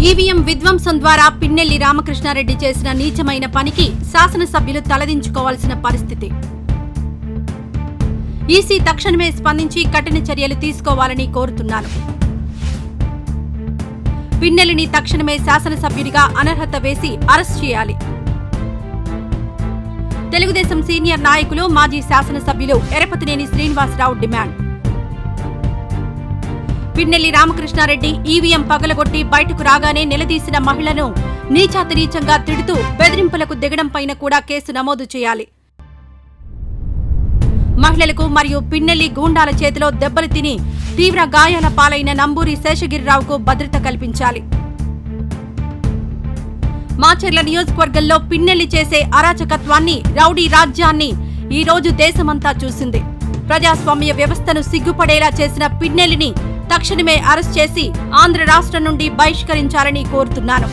EVM విధ్వంసం ద్వారా పిన్నెల్లి రామకృష్ణారెడ్డి చేసిన నీచమైన పనికి శాసనసభ్యులు తలదించుకోవాల్సిన పరిస్థితి. ఈసీ తక్షణమే స్పందించి కఠిన చర్యలు తీసుకోవాలని కోరుతున్నాను. పిన్నెల్లిని తక్షణమే శాసనసభ్యుడిగా అనర్హత వేసి అరెస్ట్ చేయాలి. తెలుగుదేశం సీనియర్ నాయకులు మాజీ శాసనసభ్యులు ఎరపతినేని శ్రీనివాసరావు డిమాండ్. పిన్నెల్లి రామకృష్ణారెడ్డి ఈవీఎం పగలగొట్టి బయటకు రాగానే నిలదీసిన మహిళను నీచాతినీచంగా తిడుతూ బెదిరింపులకు దిగడంపైన కూడా కేసు నమోదు చేయాలి. మహిళలకు మరియు పిన్నెల్లి గూండాల చేతిలో దెబ్బలు తిని తీవ్ర గాయాల పాలైన నంబూరి శేషగిరిరావుకు భద్రత కల్పించాలి. మాచర్ల నియోజకవర్గంలో పిన్నెల్లి చేసే అరాచకత్వాన్ని, రౌడీ రాజ్యాన్ని ఈ రోజు దేశమంతా చూసింది. ప్రజాస్వామ్య వ్యవస్థను సిగ్గుపడేలా చేసిన పిన్నెల్లిని తక్షణమే అరెస్ట్ చేసి ఆంధ్ర రాష్ట్రం నుండి బహిష్కరించాలని కోరుతున్నాను.